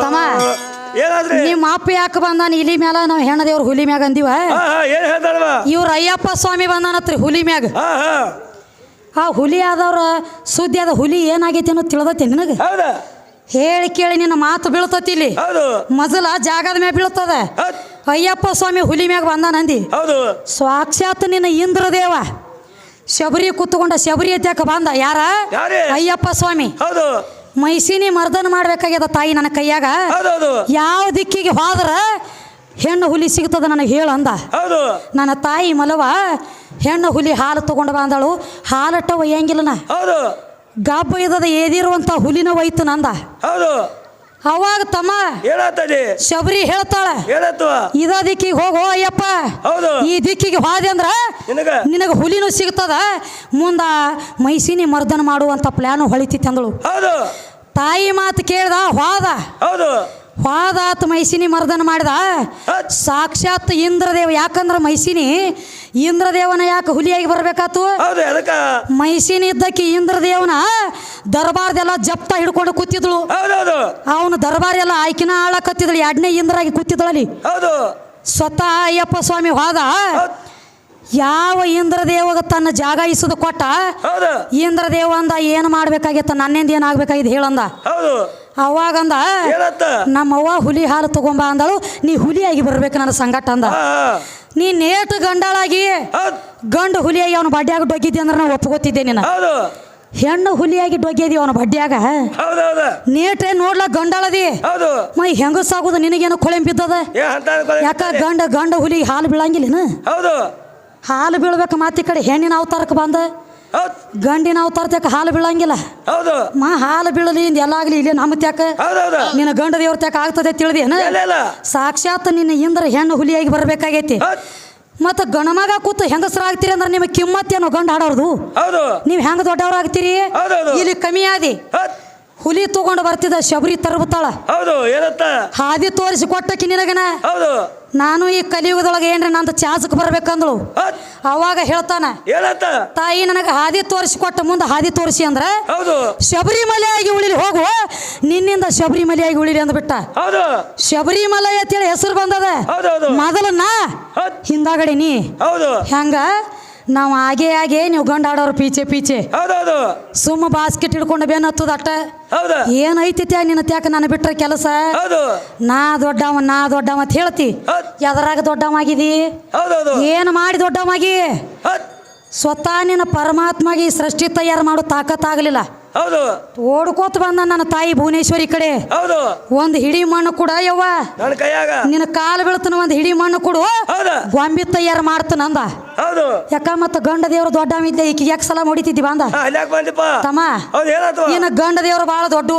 ತಮ್ಮ ನಿಮ್ಮ ಅಪ್ಪ ಯಾಕೆ ಬಂದಾನ ಇಲಿ ಮ್ಯಾಲ ನಾವು ಹೆಣ್ಣ ದೇವ್ರ ಹುಲಿ ಮ್ಯಾಗ ಅಂದಿವ ಇವ್ರ ಅಯ್ಯಪ್ಪ ಸ್ವಾಮಿ ಬಂದಾನತ್ರಿ ಹುಲಿ ಮ್ಯಾಗ ಆ ಹುಲಿ ಆದವ್ರ ಸುದ್ದಿ ಅದ ಹುಲಿ ಏನಾಗೈತಿ ಅನ್ನೋದು ತಿಳಿದೈತಿ ನಿನಗೆ ಹೇಳಿ ಕೇಳಿ ನಿನ್ನ ಮಾತು ಬೀಳ್ತತಿ ಇಲ್ಲಿ ಮೊದಲ ಜಾಗದ ಮ್ಯಾಗ ಬೀಳ್ತದ ಅಯ್ಯಪ್ಪ ಸ್ವಾಮಿ ಹುಲಿ ಮ್ಯಾಗ ಬಂದಾನಂದಿ ಸಾಕ್ಷಾತ್ ನಿನ್ನ ಇಂದ್ರದೇವ ಶಬರಿ ಕೂತ್ಕೊಂಡ ಶಬರಿ ಎತ್ತಾಕ ಬಂದ ಯಾರ ಅಯ್ಯಪ್ಪ ಸ್ವಾಮಿ ಮೈಸಿನಿ ಮರ್ದನ ಮಾಡ್ಬೇಕಾಗ್ಯದ ತಾಯಿ ನನ್ನ ಕೈಯಾಗ ಯಾವ ದಿಕ್ಕಿಗೆ ಹೋದ್ರ ಹೆಣ್ಣು ಹುಲಿ ಸಿಗ್ತದ ನನಗೆ ಹೇಳಂದ ನನ್ನ ತಾಯಿ ಮಲವ ಹೆಣ್ಣು ಹುಲಿ ಹಾಲು ತಗೊಂಡು ಬಂದಳು ಹಾಲಟ್ಟ ಒಯ್ಯಂಗಿಲ್ಲನ ಗಬ್ಬ ಇದ್ದದ ಏದಿರುವಂತ ಹುಲಿನ ಒಯ್ತು ನಂದ ಅವಾಗ ತಮ್ಮ ಶಬರಿ ಹೇಳ್ತಾಳ ಇದ ದಿಕ್ಕಿಗೆ ಹೋಗೋ ಅಯ್ಯಪ್ಪ ಈ ದಿಕ್ಕಿಗೆ ಹೋದೆ ಅಂದ್ರ ನಿನಗ ಹುಲಿನೂ ಸಿಗ್ತದ ಮುಂದ ಮೈಸಿನಿ ಮರ್ದನ ಮಾಡುವಂತ ಪ್ಲಾನ್ ಹೊಳಿತಿತ್ತು ಅಂದಳು ತಾಯಿ ಮಾತು ಕೇಳ್ದ ಹೋದಾತ ಮೈಸಿನಿ ಮರ್ದನ ಮಾಡಿದ ಸಾಕ್ಷಾತ್ ಇಂದ್ರದೇವ ಯಾಕಂದ್ರ ಮೈಸಿನಿ ಇಂದ್ರದೇವನ ಯಾಕೆ ಹುಲಿಯಾಗಿ ಬರ್ಬೇಕಾತು ಮೈಸಿನಿ ಇದ್ದಕ್ಕೆ ಇಂದ್ರದೇವನ ದರ್ಬಾರ್ದೆಲ್ಲ ಜಪ್ತ ಹಿಡ್ಕೊಂಡು ಕೂತಿದ್ಳು ಅವನ ದರ್ಬಾರ್ ಎಲ್ಲ ಆಯ್ಕಿನ ಆಳಕತ್ತಿದ್ಳು ಎರಡನೇ ಇಂದ್ರಾಗಿ ಕೂತಿದ್ಳಲ್ಲಿ ಸ್ವತಃ ಅಯ್ಯಪ್ಪ ಸ್ವಾಮಿ ಹೋದ ಯಾವ ಇಂದ್ರದೇವಾಗ ತನ್ನ ಜಾಗ ಇಸದು ಕೊಟ್ಟ ಇಂದ್ರದೇವ ಅಂದ ಏನು ಮಾಡ್ಬೇಕಾಗಿತ್ತ ನನ್ನಿಂದ ಏನಾಗಬೇಕಾಗಿದ್ದು ಹೇಳಂದ ಅವಾಗಂದ ನಮ್ಮವ್ವ ಹುಲಿ ಹಾಲು ತಗೊಂಬ ಅಂದಳು ನೀ ಹುಲಿಯಾಗಿ ಬರ್ಬೇಕು ನನ್ನ ಸಂಗಟ ಅಂದ ನೀ ನೇಟು ಗಂಡಾಳಾಗಿ ಗಂಡು ಹುಲಿಯಾಗಿ ಅವನ ಬಡ್ಡ್ಯಾಗ ಡೊಗ್ಗಿದ್ದೆ ಅಂದ್ರೆ ನಾವು ಒಪ್ಕೋತಿದ್ದೆ ನೀನು ಹೆಣ್ಣು ಹುಲಿಯಾಗಿ ಡೊಗ್ಗಿದಿ ಅವನ ಬಡ್ಡ್ಯಾಗ ನೇಟೆ ನೋಡ್ಲ ಗಂಡಾಳದಿ ಮೈ ಹೆಂಗಸಾಗುದು ನಿನಗೇನು ಕೊಳೆಂ ಬಿದ್ದದ ಯಾಕ ಗಂಡ ಹುಲಿಗೆ ಹಾಲು ಬೀಳಂಗಿಲ್ಲ ಹಾಲು ಬೀಳ್ಬೇಕು ಮಾತಿ ಕಡೆ ಹೆಣ್ಣಿನ ಅವತಾರಕ್ಕೆ ಬಂದ ಗಂಡಿನ ಅವತಾರತ್ಯಾಕ ಹಾಲು ಬೀಳಂಗಿಲ್ಲ ಹಾಲು ಬೀಳಲಿ ಎಲ್ಲ ಆಗ್ಲಿ ಇಲ್ಲಿ ನಮ್ಮ ತ್ಯಾಕ ನಿನ್ನ ಗಂಡ ದೇವ್ರ ತ್ಯಾಕ ಆಗ್ತದೆ ತಿಳಿದೇನ ಸಾಕ್ಷಾತ್ ನಿನ್ನ ಇಂದ್ರ ಹೆಣ್ಣು ಹುಲಿಯಾಗಿ ಬರ್ಬೇಕಾಗೈತಿ ಮತ್ತ ಗಣಮಗ ಕೂತು ಹೆಂಗಸರಾಗ್ತೀರಿ ಅಂದ್ರೆ ನಿಮಗೆ ಕಿಮ್ಮತ್ತೇನೋ ಗಂಡ ಹಾಡೋರ್ದು ನೀವ್ ಹೆಂಗ ದೊಡ್ಡವ್ರ ಆಗ್ತೀರಿ ಇಲ್ಲಿ ಕಮ್ಮಿ ಆದಿ ಹುಲಿ ತಗೊಂಡು ಬರ್ತಿದ್ದ ಶಬರಿ ತರಬುತ್ತಾಳ ಹಾದಿ ತೋರಿಸಿ ಕೊಟ್ಟಕಿ ನಿನಗನ ನಾನು ಈ ಕಲಿಯುಗದೊಳಗೆ ಏನ್ರಿ ನಂದು ಚಾಚಕ್ ಬರ್ಬೇಕಂದಳು ಅವಾಗ ಹೇಳ್ತಾನ ತಾಯಿ ನನಗೆ ಹಾದಿ ತೋರಿಸಿ ಕೊಟ್ಟ ಮುಂದೆ ಹಾದಿ ತೋರಿಸಿ ಅಂದ್ರ ಶಬರಿಮಲೆಯಾಗಿ ಉಳಿಲಿ ಹೋಗು ನಿನ್ನಿಂದ ಶಬರಿಮಲೆಯಾಗಿ ಉಳಿಲಿ ಅಂದ್ಬಿಟ್ಟ ಶಬರಿಮಲೆ ಅಂತೇಳಿ ಹೆಸರು ಬಂದದ ಮೊದಲನ್ನ ಹಿಂದಾಗಡೆ ನೀ ಹೆಂಗ ನಾವು ಹಾಗೆ ನೀವು ಗಂಡ ಆಡೋರು ಪೀಚೆ ಸುಮ್ಮ ಬಾಸ್ಕೆಟ್ ಹಿಡ್ಕೊಂಡು ಬೇನ್ ಹತ್ತದ ಅಟ್ಟ ಏನೈತಿ ನಿನ್ನ ತ್ಯಾಕ ನಾನು ಬಿಟ್ರೆ ಕೆಲಸ ನಾ ದೊಡ್ಡವ ಅಂತ ಹೇಳ್ತಿ ಎದರಾಗ ದೊಡ್ಡವಾಗಿದಿ ಏನು ಮಾಡಿ ದೊಡ್ಡವಾಗಿ ಸ್ವತಃ ನಿನ್ನ ಪರಮಾತ್ಮಗೆ ಸೃಷ್ಟಿ ತಯಾರು ಮಾಡೋ ತಾಕತ್ತಾಗಲಿಲ್ಲ ಓಡ್ಕೋತ ಬಂದ ನನ್ನ ತಾಯಿ ಭುವನೇಶ್ವರಿ ಕಡೆ ಒಂದ್ ಹಿಡಿ ಮಣ್ಣು ಕೂಡ ಯವ್ವ ನಿನ್ನ ಕಾಲು ಬೀಳ್ತಾನ ಒಂದ್ ಹಿಡಿ ಮಣ್ಣು ಕೊಡು ಗೊಂಬಿ ತಯಾರು ಮಾಡ್ತಾನಂದ ಯಾಕ ಮತ್ತ ಗಂಡ ದೇವ್ರು ದೊಡ್ಡವಿದ್ದೆ ಈಕಿಗೆ ಯಾಕೆ ಸಲ ಹೊಡಿತಿದ್ದಿ ಬಂದ ತಮ್ಮ ಇನ್ನ ಗಂಡ ದೇವ್ರು ಬಾಳ ದೊಡ್ಡ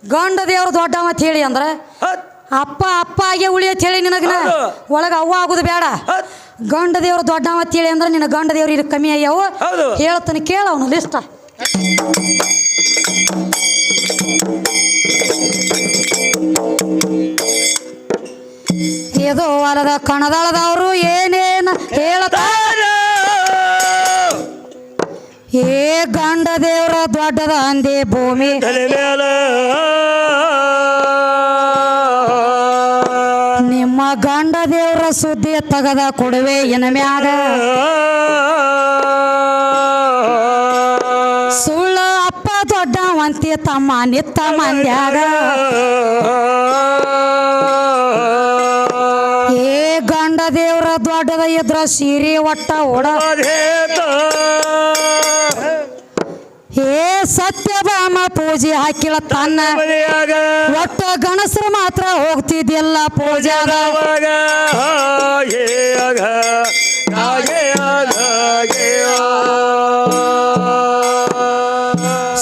ಗಂಡ ದೇವ್ರು ದೊಡ್ಡವ ಅಂತ ಹೇಳಿ ಅಂದ್ರ ಅಪ್ಪ ಆಗಿ ಉಳಿಯತ್ ಹೇಳಿ ನಿನಗ ಒಳಗ ಅವ್ವ ಆಗುದು ಬೇಡ ಗಂಡ ದೇವ್ರು ದೊಡ್ಡವ ಅಂತ ಹೇಳಿ ಅಂದ್ರ ನಿನ್ನ ಗಂಡ ದೇವ್ರು ಇಲ್ಲಿ ಕಮ್ಮಿ ಅಯ್ಯವು ಹೇಳ್ತಾನೆ ಕೇಳ ಅವನು ಲಿಸ್ಟ್ ಇದು ಹೊಲದ ಕಣದಳದವರು ಏನೇನ ಹೇಳ್ತಾರ ಏ ಗಂಡ ದೇವ್ರ ದೊಡ್ಡದ ಅಂದಿ ಭೂಮಿ ನಿಮ್ಮ ಗಂಡ ದೇವ್ರ ಸುದ್ದಿ ತಗದ ಕೊಡುವೆ ಇನ ಮ್ಯಾಗ ಸುಳ್ಳ ಅಪ್ಪ ದೊಡ್ಡವಂತಿ ತಮ್ಮ ನಿತ್ತ ಮಂದ್ಯಾಗ ಏ ಗಂಡ ದೇವ್ರ ದೊಡ್ಡದ ಇದ್ರ ಸೀರೆ ಒಟ್ಟ ಓಡ ಏ ಸತ್ಯಭಾಮ ಪೂಜೆ ಹಾಕಿಳ ತನ್ನ ಒಟ್ಟ ಗಣಸರು ಮಾತ್ರ ಹೋಗ್ತಿದ್ದಿಲ್ಲ ಪೂಜಾದ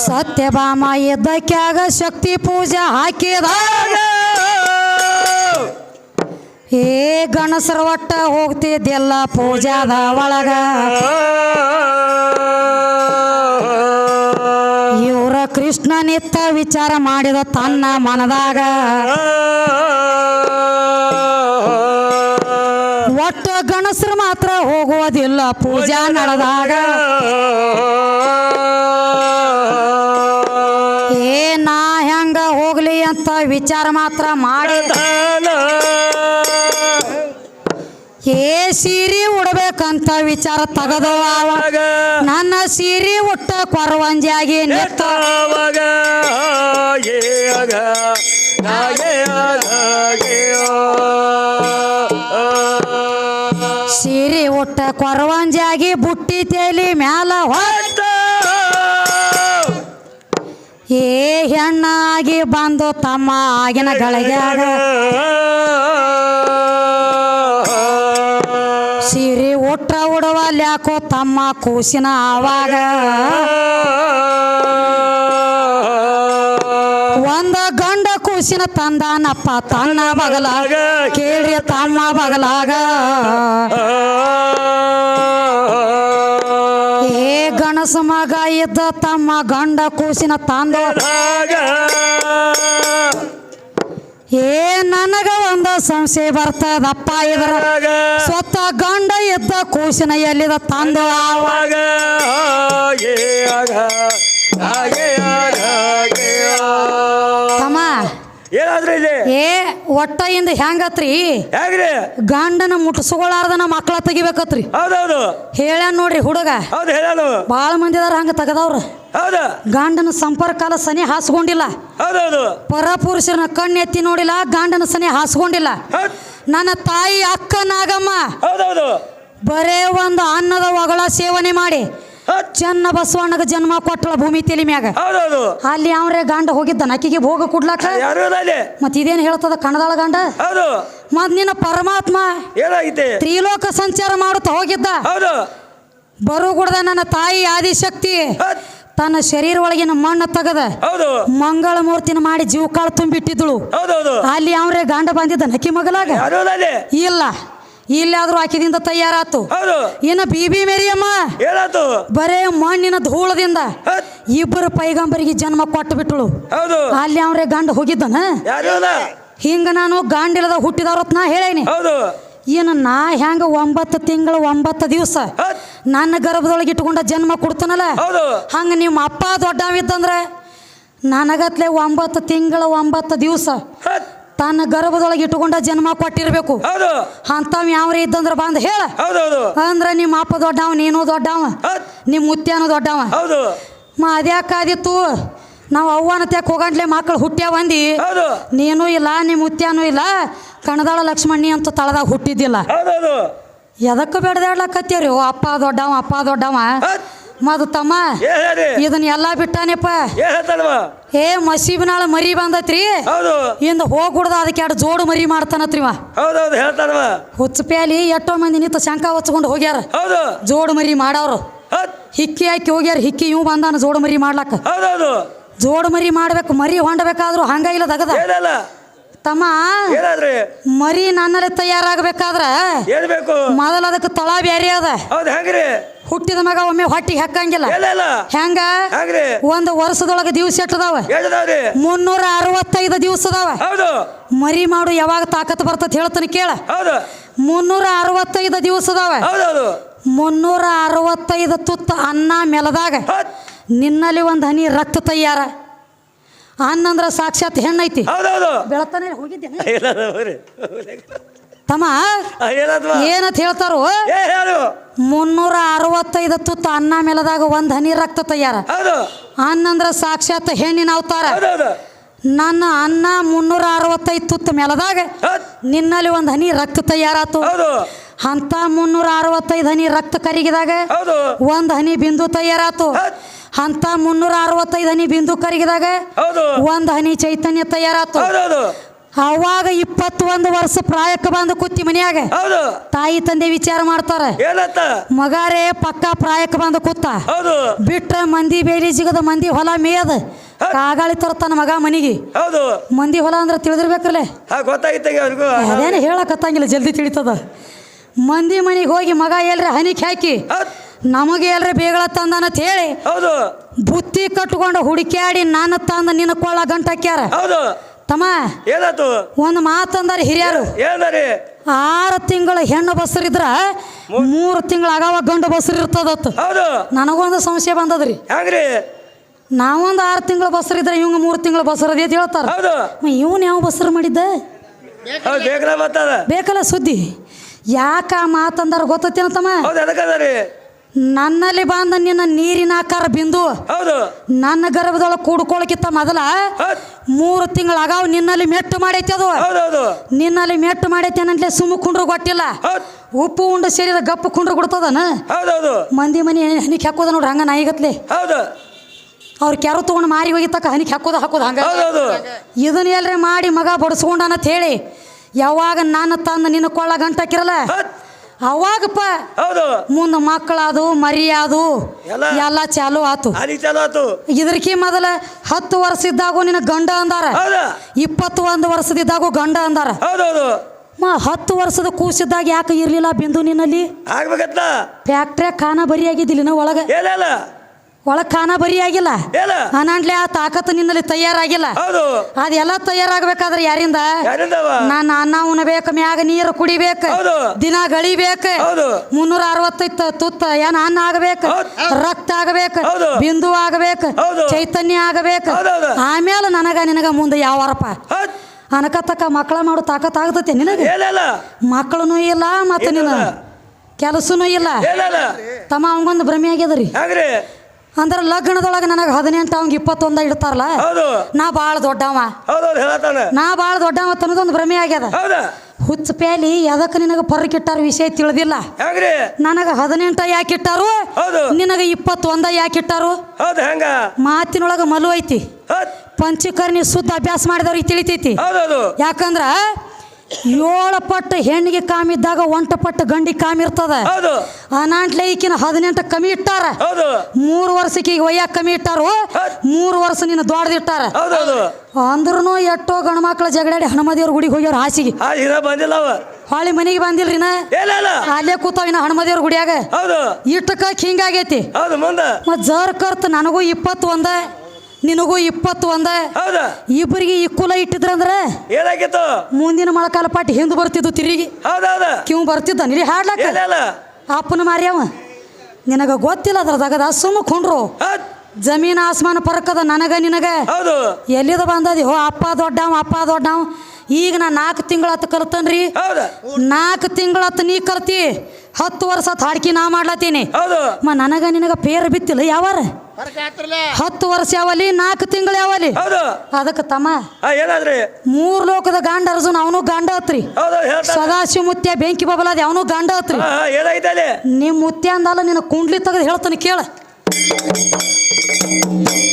ಸತ್ಯಭಾಮ ಇದ್ದಕ್ಕಾಗ ಶಕ್ತಿ ಪೂಜೆ ಹಾಕಿದಾಗ ಏ ಗಣಸರ ಒಟ್ಟ ಹೋಗ್ತಿದ್ದಿಲ್ಲ ಪೂಜಾದ ಒಳಗ ಇವರ ಕೃಷ್ಣ ನಿತ್ತ ವಿಚಾರ ಮಾಡಿದ ತನ್ನ ಮನದಾಗ ಒಟ್ಟು ಗಣಸರು ಮಾತ್ರ ಹೋಗುವುದಿಲ್ಲ ಪೂಜಾ ನಡೆದಾಗ ವಿಚಾರ ಮಾತ್ರ ಮಾಡಿ ಏ ಸೀರೆ ಉಡ್ಬೇಕಂತ ವಿಚಾರ ತಗದು ಅವಾಗ ನನ್ನ ಸೀರೆ ಉಟ್ಟ ಕೊರವಂಜಾಗಿ ನಿಂತವಾಗ ಸೀರೆ ಉಟ್ಟ ಕೊರವಂಜಾಗಿ ಬುಟ್ಟಿ ತೇಲಿ ಮ್ಯಾಲ ಹೊತ್ತ ಏ ಹೆಣ್ಣಾಗಿ ಬಂದು ತಮ್ಮ ಆಗಿನ ಗಳಿಗ್ಯಾಗ ಸೀರೆ ಉಟ್ಟ ಉಡವಲ್ಲಿ ಯಾಕೋ ತಮ್ಮ ಕೂಸಿನ ಆವಾಗ ಒಂದ ಗಂಡ ಕೂಸಿನ ತಂದಾನಪ್ಪ ತನ್ನ ಬಗಲಾಗ ಕೇಳಿ ತಮ್ಮ ಬಗಲಾಗ ಏ ಗಣಸ ಮಗ ಇದ್ದ ತಮ್ಮ ಗಂಡ ಕೂಸಿನ ತಂದಾಗ ಏ ನನಗ ಒಂದು ಸಂಶಯ ಬರ್ತದಪ್ಪ ಇದರ ಸ್ವತ್ತ ಗಂಡ ಇದ್ದ ಕೂಸಿನ ಎಲ್ಲಿದ ತಂದು ಆವಾಗ ತಮ್ಮ ಏನಾದ್ರೂ ಇದೆ ಏ ಒಟ್ಟ ಇಂದ ಹೆಂಗತ್ರಿ ಹೇಗ್ರಿ ಗಂಡನ ಮುಟ್ಸ್ಕೊಳಾರ್ದನ ಮಕ್ಕಳ ತೆಗಿಬೇಕತ್ರಿ ಹೌದೌದು ಹೇಳ್ಯಾನ ನೋಡ್ರಿ ಹುಡುಗ ಹೌದು ಹೇಳೋದು ಬಾಳ ಮಂದಿ ಅದಾರ ಹಂಗ ತೆಗದವ್ರ ಹೌದು ಗಂಡನ ಸಂಪರ್ಕಾಲ ಸನಿ ಹಾಸ್ಕೊಂಡಿಲ್ಲ ಹೌದೌದು ಪರಪುರುಷರನ್ನ ಕಣ್ಣು ಎತ್ತಿ ನೋಡಿಲ್ಲ ಗಂಡನ ಸನಿ ಹಾಸ್ಕೊಂಡಿಲ್ಲ ನನ್ನ ತಾಯಿ ಅಕ್ಕ ನಾಗಮ್ಮ ಹೌದೌದು ಬರೇ ಒಂದು ಅನ್ನದ ಒಗಳ ಸೇವನೆ ಮಾಡಿ ಚೆನ್ನ ಬಸವಣ್ಣಗ ಜನ್ಮ ಕೊಟ್ಟಳ ಭೂಮಿ ತೆಲಿ ಮ್ಯಾಗ ಹೌದೌದು ಅಲ್ಲಿ ಅವ್ರೆ ಗಂಡ ಹೋಗಿದ್ದ ನಕ್ಕಿಗೆ ಭೋಗ ಕೊಡ್ಲಾಕ ಯಾರು ಮತ್ ಇದೇನ್ ಹೇಳ್ತದ ಕಣದಾಳ ಗಂಡ ಹೌದು ಮತ್ ನಿನ್ನ ಪರಮಾತ್ಮ ಏನಾಗೈತೆ ತ್ರಿಲೋಕ ಸಂಚಾರ ಮಾಡುತ್ತಾ ಹೋಗಿದ್ದ ಹೌದು ಬರು ಗುಡ್ದ ನನ್ನ ತಾಯಿ ಆದಿಶಕ್ತಿ ತನ್ನ ಶರೀರ ಒಳಗಿನ ಮಣ್ಣು ತೆಗದ ಹೌದು ಮಂಗಳ ಮೂರ್ತಿನ ಮಾಡಿ ಜೀವಕಾಳು ತುಂಬಿಟ್ಟಿದ್ಳು ಹೌದೌದು ಅಲ್ಲಿ ಅವ್ರೆ ಗಂಡ ಬಂದಿದ್ದ ನಕ್ಕಿ ಮಗಲಾಗ ಯಾರು ಇಲ್ಲ ಇಲ್ಲಾದ್ರೂ ಆಕಿದಿಂದ ತಯಾರಾತು ಹೌದು ಇನ್ನ ಬೀಬಿ ಮೇರಿಯಮ್ಮ ಏನಾತು ಬರೇ ಮಣ್ಣಿನ ಧೂಳದಿಂದ ಇಬ್ಬರು ಪೈಗಂಬರಿಗೆ ಜನ್ಮ ಕೊಟ್ಟು ಬಿಟ್ಟಳು ಹೌದು ಅಲ್ಲಿ ಅವ್ರೆ ಗಂಡ ಹೋಗಿದ್ದನ ಯಾರು ಹಿಂಗ ನಾನು ಗಾಂಡಿಲದ ಹುಟ್ಟಿದವ್ರತ್ ನಾ ಹೇಳೇನಿ ಹೌದು ಏನು ನಾ ಹೆಂಗ 9 ತಿಂಗಳು 9 ದಿವಸ ನನ್ನ ಗರ್ಭದೊಳಗೆ ಇಟ್ಕೊಂಡ ಜನ್ಮ ಕೊಡ್ತಾನಲ್ಲ ಹೌದು ಹಂಗ ನಿಮ್ಮ ಅಪ್ಪ ದೊಡ್ಡವಿದ್ದಂದ್ರ ನನಗತ್ಲೆ 9 ತಿಂಗಳು 9 ದಿವಸ ತನ್ನ ಗರ್ಭದೊಳಗೆ ಇಟ್ಟುಕೊಂಡ ಜನ್ಮ ಕೊಟ್ಟಿರ್ಬೇಕು ಹೌದು ಅಂತವ್ ಯಾವ್ರೆ ಇದ್ದಂದ್ರ ಬಂದ್ ಹೇಳ ಹೌದೌದು ಅಂದ್ರ ನಿಮ್ಮ ಅಪ್ಪ ದೊಡ್ಡವ ನೀನು ದೊಡ್ಡವ ನಿಮ್ಮ ಮುತ್ಯಾನು ದೊಡ್ಡವ ಹೌದು ಅದ್ಯಾಕಾದಿತ್ತು ನಾವು ಅವ್ವನ ತ್ಯಾಕ್ ಹೋಗಂಟ್ಲೆ ಮಕ್ಕಳು ಹುಟ್ಟ್ಯಾವ ಅಂದಿ ಹೌದು ನೀನು ಇಲ್ಲ ನಿಮ್ಮ ಮುತ್ಯಾನು ಇಲ್ಲ ಕಣದಾಳ ಲಕ್ಷ್ಮಣಿ ಅಂತ ತಳದಾಗ ಹುಟ್ಟಿದ್ದಿಲ್ಲ ಹೌದೌದು ಎದಕ್ಕೆ ಬೆಡ್ದಾಡ್ಲಕತ್ತೀರಿ ಅಪ್ಪ ದೊಡ್ಡವ ಮದು ತಮ್ಮ ಇದನ್ನ ಎಲ್ಲಾ ಬಿಟ್ಟಾನೆಪ್ಪ ಏ ಮಸೀಬಿನಾಳ ಮರಿ ಬಂದತ್ರಿ ಹೌದು ಇಂದ ಹೋಗ್ಬಿಡ್ದ ಅದಕ್ಕೆ 2 ಜೋಡು ಮರಿ ಮಾಡ್ತಾನತ್ರಿ ಹೌದೌದು ಹೇಳ್ತಾನವ ಹುಚ್ಚ ಪ್ಯಾಲಿ ಎಷ್ಟೋ ಮಂದಿ ನಿಂತ ಶಂಕ ಹೊಚ್ಕೊಂಡು ಹೋಗ್ಯಾರ ಹೌದು ಜೋಡು ಮರಿ ಮಾಡವ್ರು ಹಿಕ್ಕಿ ಹಾಕಿ ಹೋಗ್ಯಾರ ಹಿಕ್ಕಿ ಇವ್ ಬಂದಾನ ಜೋಡು ಮರಿ ಮಾಡ್ಲಕ್ಕ ಹೌದೌದು ಜೋಡು ಮರಿ ಮಾಡ್ಬೇಕು ಮರಿ ಹೊಂಡಬೇಕಾದ್ರು ಹಂಗ ಇಲ್ಲ ದಗದ ತಮ್ಮ ಮರಿ ನನ್ನಲ್ಲೇ ತಯಾರಾಗಬೇಕಾದ್ರ ಮೊದಲ ಅದಕ್ಕೆ ತಳ ಬ್ಯಾರೆ ಅದ ಹುಟ್ಟಿದ ಮಗ ಒಮ್ಮೆ ಹೊಟ್ಟಿಗೆ ಹಾಕಂಗಿಲ್ಲ ಹೆಂಗ ಒಂದು ವರ್ಷದೊಳಗೆ ದಿವಸ ಎಟ್ಟದಾವ 365 ದಿವಸ ಅದಾವ ಮರಿ ಮಾಡು ಯಾವಾಗ ತಾಕತ್ ಬರ್ತದ ಹೇಳ್ತಾನೆ ಕೇಳ 365 ದಿವಸ ಅದಾವ 365 ತುತ್ತ ಅನ್ನ ಮೆಲದಾಗ ನಿನ್ನಲ್ಲಿ ಒಂದು ಹನಿ ರಕ್ತ ತಯಾರ ಅನ್ನಂದ್ರ ಸಾಕ್ಷಾತ್ ಹೆಣ್ಣೈತಿ ಬೆಳತಾನೆ ಹೋಗಿದ್ದೇನೆ ತಮ್ಮ ಏನಂತ ಹೇಳ್ತಾರೋ 365 ತುತ್ತ ಅನ್ನ ಮೇಲದಾಗ ಒಂದು ಹನಿ ರಕ್ತ ತಯಾರ ಅನ್ನಂದ್ರ ಸಾಕ್ಷಾತ್ ಹೆಣ್ಣಿನ ಅವತಾರ ನನ್ನ ಅನ್ನ 365 ತುತ್ತ ಮೇಲದಾಗ ನಿನ್ನಲ್ಲಿ ಒಂದು ಹನಿ ರಕ್ತ ತಯಾರಾತು ಅಂತ 365 ಹನಿ ರಕ್ತ ಕರಿಗಿದಾಗ ಒಂದು ಹನಿ ಬಿಂದು ತಯಾರಾತು ಅಂತ 365 ಹನಿ ಬಿಂದು ಕರಗಿದಾಗ ಒಂದು ಹನಿ ಚೈತನ್ಯ ತಯಾರಾತು ಅವಾಗ 21 ವರ್ಷ ಪ್ರಾಯಕ್ಕೆ ಬಂದು ಕುತ್ತಿ ಮನ್ಯಾಗ ತಾಯಿ ತಂದೆ ವಿಚಾರ ಮಾಡ್ತಾರ ಮಗಾರೇ ಪಕ್ಕ ಪ್ರಾಯಕ್ಕೆ ಬಂದು ಕೂತ ಬಿಟ್ಟ ಮಂದಿ ಬೇಲಿ ಜಿಗದ ಮಂದಿ ಹೊಲ ಮೇಯದ ಕಾಗಾಳಿ ತರ್ತಾನ ಮಗ ಮನಿಗೆ ಮಂದಿ ಹೊಲ ಅಂದ್ರೆ ತಿಳಿದಿರ್ಬೇಕ್ರಲ್ಲೇ ಅದೇನು ಹೇಳಕತ್ತಂಗಿಲ್ಲ ಜಲ್ದಿ ತಿಳಿತದ ಮಂದಿ ಮನಿಗೆ ಹೋಗಿ ಮಗ ಎಲ್ರ ಹನಿಕ್ ಹಾಕಿ ನಮಗೆ ಎಲ್ರ ಬೇಗಳ ತಂದನಂತ ಹೇಳಿ ಬುತ್ತಿ ಕಟ್ಕೊಂಡು ಹುಡುಕ್ಯಾಡಿ ನಾನು ತಂದ ನಿನ್ನ ಕೊಳ್ಳ ಗಂಟಾಕ್ಯಾರ ತಮ್ಮ ಒಂದು ಮಾತಂದಾರ ಹಿರಿಯರು 6 ತಿಂಗಳ ಹೆಣ್ಣು ಬಸರಿದ್ರ 3 ತಿಂಗಳ ಆಗಾವ ಗಂಡು ಬಸರು ಇರ್ತದತ್ತು ನನಗೊಂದು ಸಂಶಯ ಬಂದದ್ರಿ ನಾವೊಂದು 6 ತಿಂಗಳ ಬಸರಿದ್ರೆ ಇವಂಗ 3 ತಿಂಗಳ ಬಸರದಿ ಅಂತ ಹೇಳ್ತಾರ. ಹೌದು ಇವನ್ ಯಾವ ಬಸರು ಮಾಡಿದ್ದ ಹೌದು ಬೇಕಲ್ಲ ಮತ್ತದ ಬೇಕಲ್ಲ ಸುದ್ದಿ. ಯಾಕ ಮಾತಂದಾರ ಗೊತ್ತೇನತ್ತಮ್ಮ? ಹೌದು ಅದಕ್ಕದ ರೀ ನನ್ನಲ್ಲಿ ಬಂದ ನಿನ್ನ ನೀರಿನ ಆಕಾರ ಬಿಂದು ಹೌದು ನನ್ನ ಗರ್ಭದೊಳಗೆ ಕೂಡ್ಕೊಳಕಿತ್ತ ಮೊದಲ ಹೌದ್ 3 ತಿಂಗಳಾಗಾವ್ ನಿನ್ನಲ್ಲಿ ಮೆಟ್ಟು ಮಾಡೈತಿ. ಅದು ಹೌದೌದು ನಿನ್ನಲ್ಲಿ ಮೆಟ್ಟು ಮಾಡೈತಿ ಅನ್ನಂಟ್ಲೆ ಸುಮ್ಮ ಕುಂಡ್ರು ಗೊತ್ತಿಲ್ಲ. ಹೌದ್ ಉಪ್ಪು ಉಂಡು ಶರೀರ ಗಪ್ಪು ಕುಂಡ್ರು ಕೊಡ್ತದನ. ಹೌದೌದು ಮಂದಿ ಮನೆ ಹನಿಕ್ ಹಾಕೋದ ನೋಡ್ರಿ ಹಂಗ ನಾಯಿಗತ್ಲೆ. ಹೌದು ಅವ್ರ ಕೆರು ತಗೊಂಡು ಮಾರಿ ಹೋಗಿತ್ತಕ್ಕ ಹನಿಕ್ ಹಾಕೋದ ಹಂಗ. ಹೌದೌದು ಇದನ್ನ ಎಲ್ರೆ ಮಾಡಿ ಮಗ ಬಡಿಸ್ಕೊಂಡನತ್ ಹೇಳಿ ಯಾವಾಗ ನಾನು ತಂದು ನಿನ್ನ ಕೊಳ್ಳ ಗಂಟಾಕಿರಲ್ಲ ಹೌದ್ ಅವಾಗಪ್ಪ ಹೌದು ಮುಂದೆ ಮಕ್ಕಳದು ಮರಿಯಾದು ಎಲ್ಲ ಚಾಲು ಆತು. ಅಲ್ಲಿ ಚಲೋ ಆತು. ಇದಕ್ಕೆ ಮೊದಲ 10 ವರ್ಷ ಇದ್ದಾಗೂ ನಿನ್ನ ಗಂಡ ಅಂದಾರ, ಹೌದಾ 21 ವರ್ಷದಿದ್ದಾಗೂ ಗಂಡ ಅಂದಾರ. ಹೌದೌದು 10 ವರ್ಷದ ಕೂಸಿದ್ದಾಗ ಯಾಕೆ ಇರ್ಲಿಲ್ಲ ಬಿಂದು ನಿನ್ನಲ್ಲಿ? ಆಗ್ಬೇಕತ್ತ ಫ್ಯಾಕ್ಟ್ರಿಯಾಗ ಖಾನ ಬರಿ ಆಗಿದ್ದಿಲ್ಲ ಒಳಗ ಇಲ್ಲ ಒಳಗೆ ಖಾನ ಬರಿ ಆಗಿಲ್ಲ ಇಲ್ಲ ಅನಾಂಟ್ಲೆ ಆ ತಾಕತ್ತು ನಿನ್ನಲ್ಲಿ ತಯಾರಾಗಿಲ್ಲ. ಹೌದು ಅದೆಲ್ಲ ತಯಾರಾಗಬೇಕಾದ್ರೆ ಯಾರಿಂದ? ಯಾರಿಂದವ ನಾನು ಅನ್ನ ಉಣಬೇಕು, ಮ್ಯಾಗ ನೀರು ಕುಡಿಬೇಕು, ಹೌದು ದಿನ ಗಳಿಬೇಕು, ಹೌದು 365 ತುತ್ತ ಏನ್ ಅನ್ನ ಆಗಬೇಕು, ರಕ್ತ ಆಗಬೇಕು, ಹೌದು ಬಿಂದು ಆಗಬೇಕು, ಹೌದು ಚೈತನ್ಯ ಆಗಬೇಕು. ಹೌದೌದು ಆಮೇಲೆ ನಿನಗ ಮುಂದೆ ಯಾವಾರಪ್ಪ ಹೌದ್ ಅನಕತ್ತಕ್ಕ ಮಕ್ಕಳ ಮಾಡು ತಾಕತ್ ಆಗತೈತೆ ನಿನಗೆ? ಇಲ್ಲ ಮಕ್ಕಳೂ ಇಲ್ಲ ಮತ್ತೆ ನಿನ್ನ ಕೆಲಸನೂ ಇಲ್ಲ. ಇಲ್ಲ ತಮ್ಮ ಅವಂಗೊಂದು ಭ್ರಮೆ ಆಗ್ಯದ್ರಿ. ಹಂಗ್ರಿ ಅಂದ್ರೆ ಲಗ್ನದೊಳಗೆ ನನಗೆ 18 ಅವಂಗ 21 ಇಡ್ತಾರಲ್ಲ, ಹೌದು ನಾ ಭಾಳ ದೊಡ್ಡವ, ಹೌದೌದು ಹೇಳತಾನ ನಾ ಭಾಳ ದೊಡ್ಡವ ಅನ್ನೋದೊಂದು ಭ್ರಮೆ ಆಗ್ಯದ. ಹೌದಾ ಹುಚ್ಚ ಪ್ಯಾಲಿ ಎದಕ್ಕೆ ನಿನಗೆ ಪರಕಿಟ್ಟಾರ ವಿಷಯ ತಿಳಿದಿಲ್ಲ. ಹಂಗ್ರಿ ನನಗೆ 18 ಯಾಕಿಟ್ಟಾರು, ಹೌದು ನಿನಗೆ 21 ಯಾಕಿಟ್ಟಾರು? ಹೌದು ಹೆಂಗ ಮಾತಿನೊಳಗೆ ಮಲು ಐತಿ. ಹೌದ್ ಪಂಚಕರ್ಣಿ ಶುದ್ಧ ಅಭ್ಯಾಸ ಮಾಡಿದವ್ರಿಗೆ ತಿಳಿತೈತಿ. ಹೌದೌದು ಯಾಕಂದ್ರ 7 ಪಟ್ಟು ಹೆಣ್ಣಿಗೆ ಕಾಮಿದ್ದಾಗ 1 ಪಟ್ಟು ಗಂಡಿಗೆ ಕಾಮಿ ಇರ್ತದ. ಹೌದು ಅನಾಂಟ್ಲೆ ಈಕಿನ 18 ಕಮ್ಮಿ ಇಟ್ಟಾರ. ಹೌದು 3 ವರ್ಷಕ್ಕೆ ಈಗ ಒಯ್ಯಾಕ ಕಮ್ಮಿ ಇಟ್ಟಾರು, 3 ವರ್ಷ ನಿನ್ನ ದೊಡ್ಡದಿಟ್ಟಾರ. ಹೌದೌದು ಅಂದ್ರೂ ಎಷ್ಟೋ ಗಣಮಕ್ಳ ಜಗಳಾಡಿ ಹನುಮದೇವ್ರ ಗುಡಿಗೆ ಹೋಗ್ಯಾರ ಹಾಸಿಗೆ. ಇನ್ನ ಬಂದಿಲ್ಲ ಅವ ಹೊಳಿ ಮನೆಗೆ ಬಂದಿಲ್ರಿನ ಇಲ್ಲ ಅಲ್ಲೇ ಕೂತಾವಿನ ಹನುಮದೇವ್ರ ಗುಡಿಯಾಗ. ಹೌದು ಇಟ್ಟಕ್ಕ ಹಿಂಗಾಗೈತಿ. ಹೌದು ಮುಂದೆ ಮತ್ ಜರ್ ಕರ್ತ ನನಗೂ 21 ನಿನಗೂ 21 ಹೌದಾ ಇಬ್ಬರಿಗೆ ಇಕ್ಕುಲ ಇಟ್ಟಿದ್ರಂದ್ರ ಏನಾಗಿತ್ತು? ಮುಂದಿನ ಮೊಳಕಾಲ ಪಾಟಿ ಹಿಂದ್ ಬರ್ತಿದ್ದು ತಿರುಗಿ ಹೌದೌದ ಕಿವ್ ಬರ್ತಿದ್ದ ನಿಲಿ ಹಾಡ್ಲಕ್ಕ. ಇಲ್ಲ ಅಪ್ಪನ ಮಾರ್ಯಾವ ನಿನಗ ಗೊತ್ತಿಲ್ಲ ಅದ್ರದಾಗದ ಸುಮ್ಮ ಕೊಂಡ್ರು. ಜಮೀನ್ ಆಸ್ಮಾನ ಪರಕದ ನನಗ ನಿನಗ. ಹೌದು ಎಲ್ಲಿದ ಬಂದದಿ ಹೋ ಅಪ್ಪ ದೊಡ್ಡವ. ಈಗ ನಾ 4 ತಿಂಗಳತ್ತು ಕಲ್ತನ್ರಿ. ಹೌದಾ 4 ತಿಂಗಳತ್ತು ನೀ ಕಲ್ತಿ, 10 ವರ್ಷ ಹಾಡ್ಕಿ ನಾ ಮಾಡ್ಲತ್ತೀನಿ. ಹೌದು ನನಗ ನಿನಗ ಪೇರ್ ಬಿತ್ತಿಲ್ಲ ಯಾವಾರ? 10 ವರ್ಷ ಯಾವಲ್ಲಿ, 4 ತಿಂಗಳು ಯಾವಲ್ಲಿ? ಹೌದು ಅದಕ್ಕೆ ತಮ್ಮ ಏನಾದ್ರಿ 3 ಲೋಕದ ಗಾಂಡ ಅರ್ಜುನ್ ಅವನು ಗಾಂಡ ಹತ್ರಿ. ಹೌದು ಹೇಳ್ತಾನೆ ಸದಾಶಿವ ಮುತ್ಯ ಬೆಂಕಿ ಬಬಲಾದ ಅವನು ಗಾಂಡ ಹತ್ರಿ. ಏನಾಯ್ತಲ್ಲಿ ನಿಮ್ಮ ಮುತ್ಯ ಅಂದಲ್ಲ ನಿನ್ನ ಕುಂಡ್ಲಿ ತೆಗೆದು ಹೇಳ್ತಾನೆ ಕೇಳ.